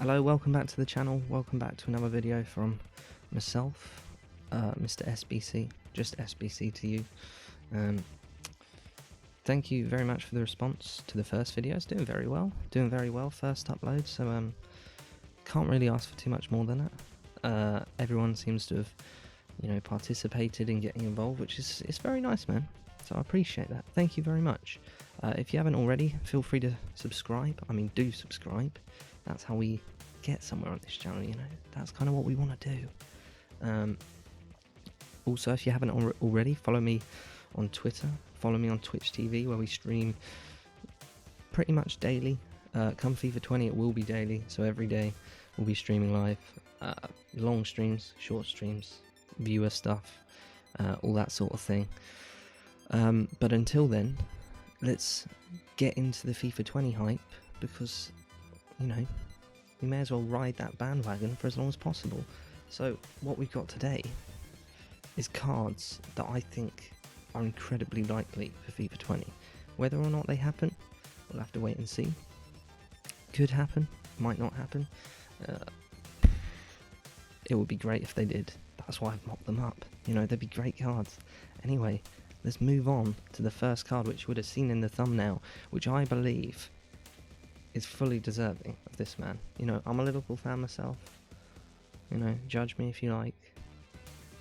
Hello, welcome back to the channel, welcome back to another video from myself, Mr. SBC, just SBC to you. Thank you very much for the response to the first video. It's doing very well, first upload, so can't really ask for too much more than that. Everyone seems to have, participated in getting involved, which is very nice, man, so I appreciate that. Thank you very much. If you haven't already, feel free to subscribe. Do subscribe. That's how we get somewhere on this channel, That's kind of what we want to do. Also, if you haven't already, follow me on Twitter. Follow me on Twitch TV, where we stream pretty much daily. Come FIFA 20, it will be daily, so every day we'll be streaming live. Long streams, short streams, viewer stuff, all that sort of thing. But until then, let's get into the FIFA 20 hype, because we may as well ride that bandwagon for as long as possible. So what we've got today is cards that I think are incredibly likely for FIFA 20. Whether or not they happen, we'll have to wait and see. Could happen, might not happen. It would be great if they did. That's why I've mocked them up. They'd be great cards. Anyway, let's move on to the first card, which you would have seen in the thumbnail, which I believe is fully deserving of this man. I'm a Liverpool fan myself. Judge me if you like.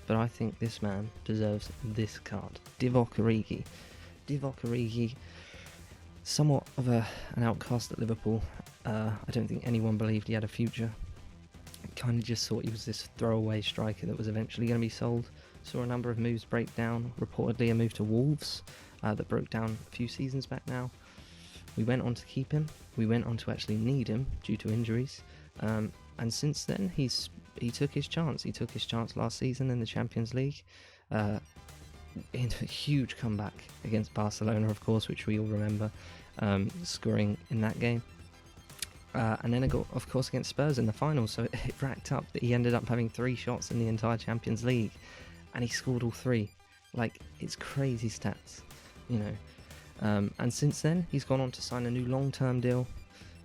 But I think this man deserves this card. Divock Origi. Divock Origi, somewhat of an outcast at Liverpool. I don't think anyone believed he had a future. Kind of just thought he was this throwaway striker that was eventually going to be sold. Saw a number of moves break down. Reportedly a move to Wolves that broke down a few seasons back now. We went on to keep him. We went on to actually need him due to injuries. And since then, he took his chance. He took his chance last season in the Champions League. In a huge comeback against Barcelona, of course, which we all remember, scoring in that game. And then, of course, against Spurs in the final. So it racked up that he ended up having 3 shots in the entire Champions League. And he scored all 3. It's crazy stats, And since then, he's gone on to sign a new long-term deal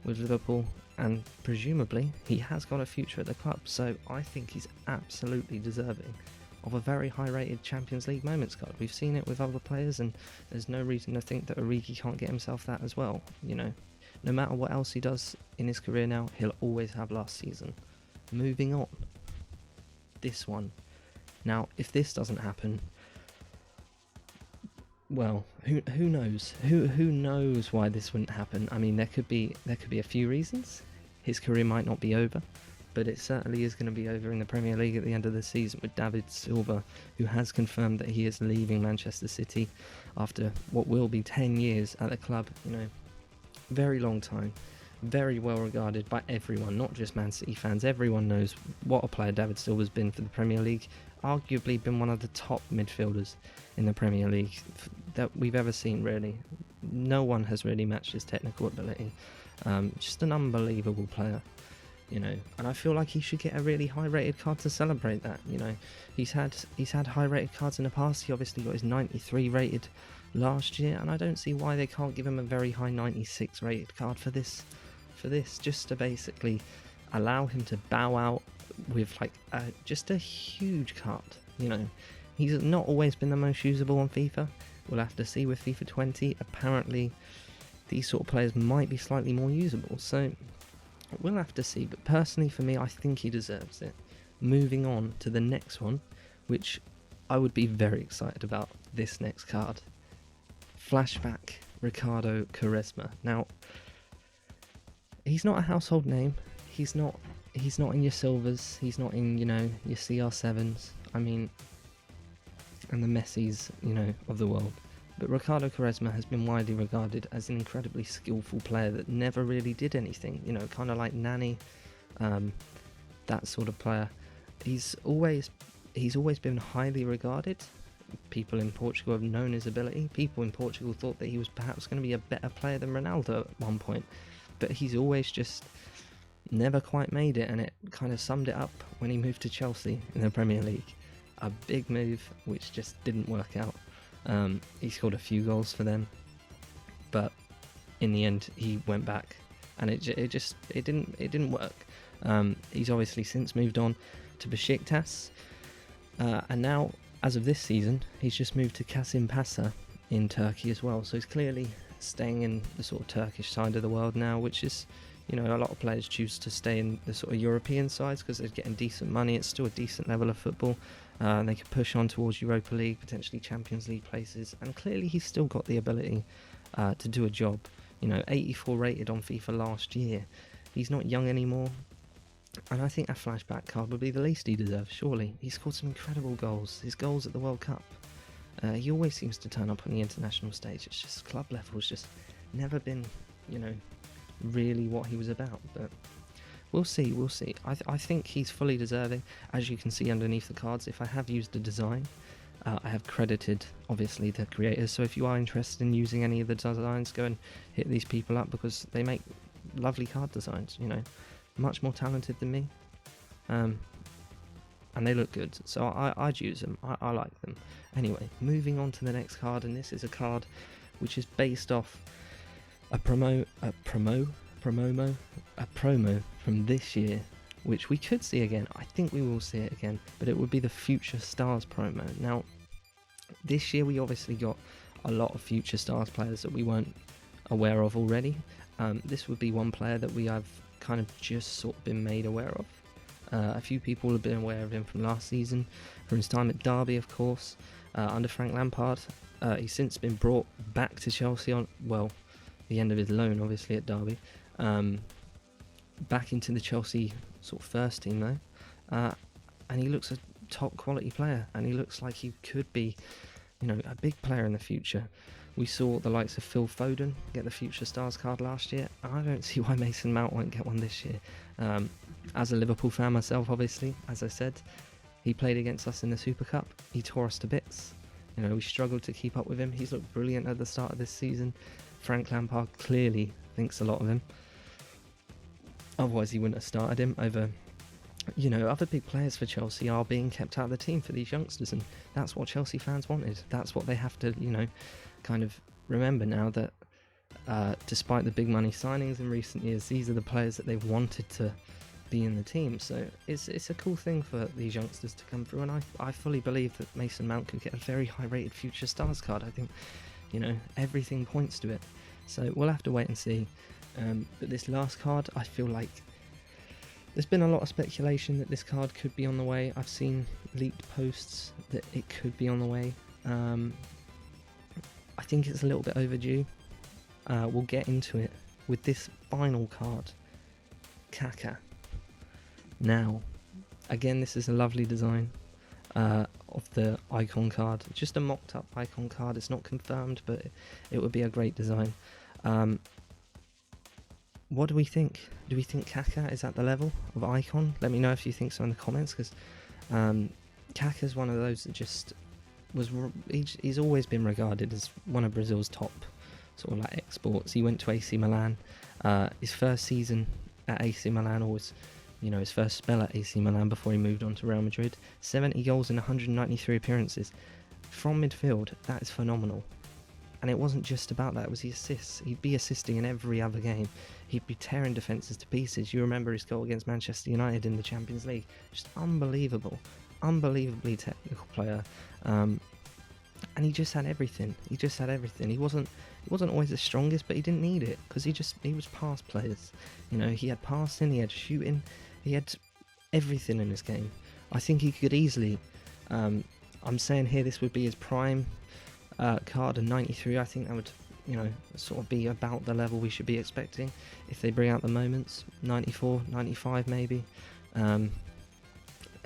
with Liverpool, and presumably he has got a future at the club. So I think he's absolutely deserving of a very high-rated Champions League moments card. We've seen it with other players, and there's no reason to think that Origi can't get himself that as well. No matter what else he does in his career now, he'll always have last season. Moving on, this one. Now, if this doesn't happen, well, who knows? Who knows why this wouldn't happen? There could be a few reasons. His career might not be over, but it certainly is going to be over in the Premier League at the end of the season with David Silva, who has confirmed that he is leaving Manchester City after what will be 10 years at the club. Very long time, very well regarded by everyone, not just Man City fans. Everyone knows what a player David Silva's been for the Premier League. Arguably been one of the top midfielders in the Premier League that we've ever seen, really. No one has really matched his technical ability. Just an unbelievable player, and I feel like he should get a really high rated card to celebrate that. He's had high rated cards in the past. He obviously got his 93 rated last year, and I don't see why they can't give him a very high 96 rated card for this, just to basically allow him to bow out with just a huge card. He's not always been the most usable on FIFA. We'll have to see with FIFA 20. Apparently these sort of players might be slightly more usable, so we'll have to see. But personally, for me, I think he deserves it. Moving on to the next one, which I would be very excited about. This next card, flashback Ricardo Quaresma. Now, he's not a household name. He's not in your Silvers. He's not in, your CR7s. And the Messis, of the world. But Ricardo Quaresma has been widely regarded as an incredibly skillful player that never really did anything. Kind of like Nani, that sort of player. He's always been highly regarded. People in Portugal have known his ability. People in Portugal thought that he was perhaps going to be a better player than Ronaldo at one point. But he's always just never quite made it, and it kind of summed it up when he moved to Chelsea in the Premier League. A big move which just didn't work out. He scored a few goals for them, but in the end he went back and it didn't work. He's obviously since moved on to Besiktas, and now, as of this season, he's just moved to Kasımpaşa in Turkey as well. So he's clearly staying in the sort of Turkish side of the world now, which is, a lot of players choose to stay in the sort of European sides because they're getting decent money. It's still a decent level of football. They can push on towards Europa League, potentially Champions League places, and clearly he's still got the ability to do a job. 84 rated on FIFA last year. He's not young anymore, and I think a flashback card would be the least he deserves, surely. He scored some incredible goals. His goals at the World Cup. He always seems to turn up on the international stage. It's just club level. It's just never been, really what he was about. But we'll see. I think he's fully deserving. As you can see underneath the cards, if I have used the design, I have credited, obviously, the creators. So if you are interested in using any of the designs, go and hit these people up because they make lovely card designs, much more talented than me. And they look good, so I'd use them. I like them. Anyway, moving on to the next card, and this is a card which is based off a promo from this year, which we could see again. I think we will see it again, but it would be the Future Stars promo. Now, this year we obviously got a lot of Future Stars players that we weren't aware of already. This would be one player that we have kind of just sort of been made aware of. A few people have been aware of him from last season, from his time at Derby, of course, under Frank Lampard. He's since been brought back to Chelsea on, the end of his loan, obviously, at Derby. Back into the Chelsea sort of first team, though. And he looks a top quality player, and he looks like he could be, a big player in the future. We saw the likes of Phil Foden get the Future Stars card last year, and I don't see why Mason Mount won't get one this year. As a Liverpool fan myself, obviously, as I said, he played against us in the Super Cup. He tore us to bits. We struggled to keep up with him. He's looked brilliant at the start of this season. Frank Lampard clearly thinks a lot of him. Otherwise, he wouldn't have started him over... other big players for Chelsea are being kept out of the team for these youngsters, and that's what Chelsea fans wanted. That's what they have to, kind of remember now, that despite the big money signings in recent years, these are the players that they've wanted to be in the team. So it's a cool thing for these youngsters to come through, and I fully believe that Mason Mount could get a very high rated Future Stars card. I think, everything points to it. So we'll have to wait and see. But this last card, I feel like there's been a lot of speculation that this card could be on the way. I've seen leaked posts that it could be on the way. I think it's a little bit overdue. We'll get into it with this final card, Kaká. Now, again, this is a lovely design of the icon card. Just a mocked up icon card. It's not confirmed, but it would be a great design. What do we think? Do we think Kaká is at the level of icon? Let me know if you think so in the comments, because Kaká's one of those that just he's always been regarded as one of Brazil's top sort of like exports. He went to AC Milan. His first season at AC Milan was, his first spell at AC Milan before he moved on to Real Madrid. 70 goals in 193 appearances. From midfield, that is phenomenal. And it wasn't just about that, it was the assists. He'd be assisting in every other game. He'd be tearing defences to pieces. You remember his goal against Manchester United in the Champions League. Just unbelievable. Unbelievably technical player. And he just had everything. He wasn't always the strongest, but he didn't need it, because he was pass players. He had passing, he had shooting, he had everything in his game. I think he could easily, I'm saying here this would be his prime card, and 93, I think that would, sort of be about the level we should be expecting if they bring out the moments. 94, 95 maybe. Who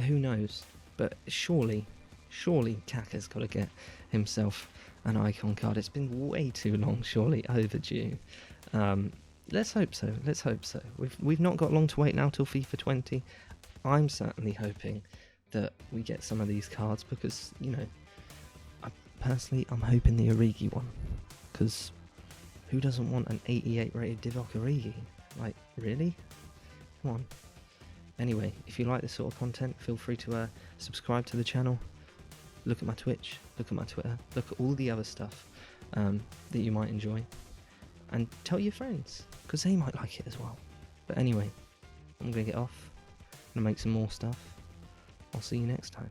knows? But surely Kaká's got to get himself an icon card. It's been way too long, surely overdue. Let's hope so. We've not got long to wait now till FIFA 20. I'm certainly hoping that we get some of these cards, because I'm hoping the Origi one, because who doesn't want an 88 rated Divock Origi? Like, really? Come on. Anyway, if you like this sort of content, feel free to subscribe to the channel. Look at my Twitch, look at my Twitter, look at all the other stuff that you might enjoy. and tell your friends, because they might like it as well. But anyway, I'm going to get off. I'm going to make some more stuff. I'll see you next time.